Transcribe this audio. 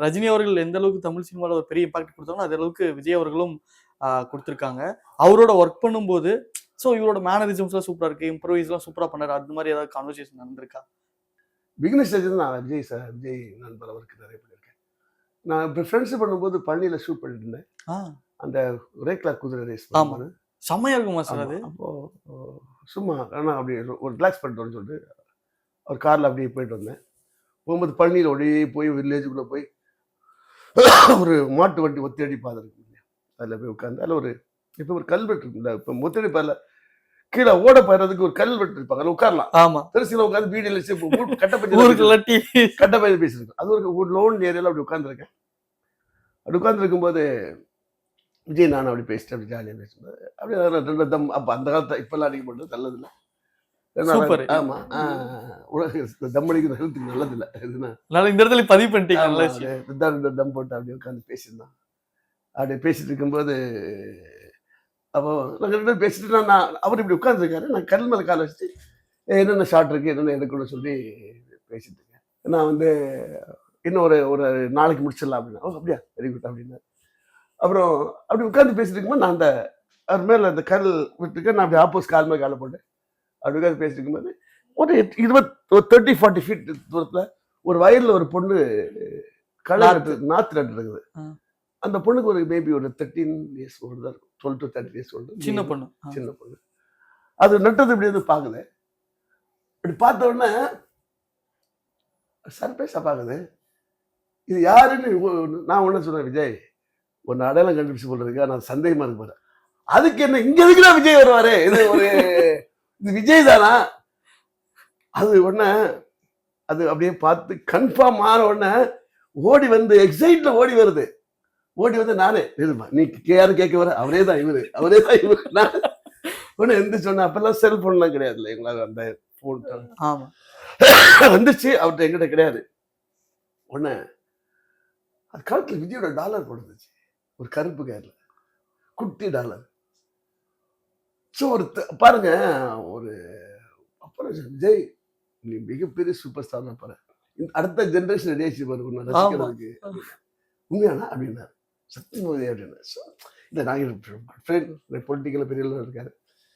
ரஜினி அவர்கள் எந்த அளவுக்கு தமிழ் சினிமாவில் ஒரு பெரிய இம்பாக்ட் கொடுத்தாங்களோ அதே அளவுக்கு விஜய் அவர்களும் கொடுத்துருக்காங்க. அவரோட ஒர்க் பண்ணும்போது ஸோ இவரோட மேனரிசம்ஸ்லாம் சூப்பராக இருக்கு, இம்ப்ரூவைஸ்லாம் சூப்பராக பண்ணாரு. அது மாதிரி ஏதாவது கான்வர்சேஷன் நடந்திருக்கா? பிகினஸ் ஸ்டேஜ் நான் விஜய் நண்பர் அவருக்கு நிறைய பண்ணியிருக்கேன். நான் இப்போ ஃப்ரெண்ட்ஸ் பண்ணும்போது பழனியில் ஷூட் பண்ணிட்டு இருந்தேன். அந்த ரேக்லா குதிரை ரேஸ் செம்மையா இருக்குமா சார் அது? அப்போ சும்மா ஆனால் அப்படி ஒரு ரிலாக்ஸ் பண்ணிட்டு வரேன்னு சொல்லிட்டு ஒரு காரில் அப்படியே போயிட்டு வந்தேன். போகும்போது பழனியில் அப்படியே போய் வில்லேஜுக்குள்ளே போய் ஒரு மாட்டு வண்டி ஒத்தடி பாதை இருக்கு இல்லையா, அதில் போய் உட்காந்து அதில் ஒரு இப்போ ஒரு கல்வெட்டு இருக்குல்ல, இப்போ ஒத்தடி பாதையில் கீழே ஓட போயிறதுக்கு ஒரு கல்வெட்டு இருப்பாங்க, அதில் உட்காரலாம். ஆமா, திருச்சியில் உட்காந்து வீடியில் கட்டப்பயிர் பேசியிருக்கேன். அது ஒரு லோன் ஏரியாவில் அப்படி உட்காந்துருக்கேன். அப்படி உட்காந்துருக்கும்போது விஜய் நானும் அப்படி பேசிட்டு அப்படி ஜாலியாக பேசும்போது அப்படியே ரெண்டு தம். அப்போ அந்த காலத்தை இப்பெல்லாம் அடிக்க போட்டு நல்லதில்லை. ஆமா, தம் அடிக்கிறது ஹெல்த்துக்கு நல்லதில்லை. இந்த இடத்துல பதிவு பண்ணிட்டீங்க. தம் போட்டு அப்படியே உட்காந்து பேசியிருந்தான். அப்படி பேசிட்டு இருக்கும்போது அப்போ நாங்கள் ரெண்டு பேரும் பேசிட்டு நான் அவர் இப்படி உட்காந்துருக்காரு, நான் கல் மேலே கால் வச்சுட்டு என்னென்ன ஷார்ட் இருக்குது என்னென்ன எடுக்கணும்னு சொல்லி பேசிட்டு இருக்கேன். நான் இன்னும் ஒரு நாளைக்கு முடிச்சிடலாம் அப்படின்னா, அப்படியா வெரி குட் அப்படின்னா. அப்புறம் அப்படி உட்காந்து பேசிட்டு இருக்கும்போது நான் அந்த அவர் மேலே அந்த கல் விட்டுருக்கேன். நான் அப்படி ஆப்போஸ் கால் மேலே காலை போட்டு அப்படி உட்காந்து பேசிட்டு இருக்கும்போது ஒரு 30-40 ஃபீட் தூரத்தில் ஒரு வயலில் ஒரு பொண்ணு களை நாற்று நட்டு இருக்குது. அந்த பொண்ணுக்கு ஒரு மேபி ஒரு 13 இயர்ஸ் ஓல்டு தான் இருக்கும், 12 to 13 இயர்ஸ் ஓல்டு. சின்ன பொண்ணு. அது நட்டது இப்படி வந்து பார்க்குது. இப்படி பார்த்த உடனே சர்ப்ரைஸாக பார்க்குது. இது யாருன்னு நான் ஒன்று சொன்னேன், விஜய் ஒன்று அடையாளம் கண்டுபிடிச்சு போடுறதுக்கு நான் சந்தேகமாக இருக்கு பாரு. அதுக்கு என்ன இங்கே எதுக்குதான் விஜய் வருவாரு, இது விஜய் தானா? அது உடனே அது அப்படியே பார்த்து கன்ஃபார்ம் ஆன உடனே ஓடி வந்து எக்ஸைட்ல ஓடி வருது. ஓடி வந்து நானே நீ யாரு கேட்க வர, அவரே தான் இவரு. நான் ஒன்று எந்த சொன்னேன். அப்பெல்லாம் செல்போன்லாம் கிடையாது இல்லை எங்களால், அந்த ஃபோன் வந்துச்சு அவர்கிட்ட, எங்கிட்ட கிடையாது. ஒன்று அது காலத்தில் விஜயோட டாலர் கொடுத்துச்சு, ஒரு கருப்பு கேரில் குட்டி டாலர். ஸோ பாருங்க, ஒரு அப்புறம் விஜய் நீ மிகப்பெரிய சூப்பர் ஸ்டார் தான் பாரு, அடுத்த ஜென்ரேஷன் ரிலேஷன் வரும் ரசிக்கிறதுக்கு உண்மையானா அப்படின்னா சத்தியமோதி அப்படின்னா. ஸோ இந்த நாங்கள் பொலிட்டிக்கல் பெரிய இருக்காரு.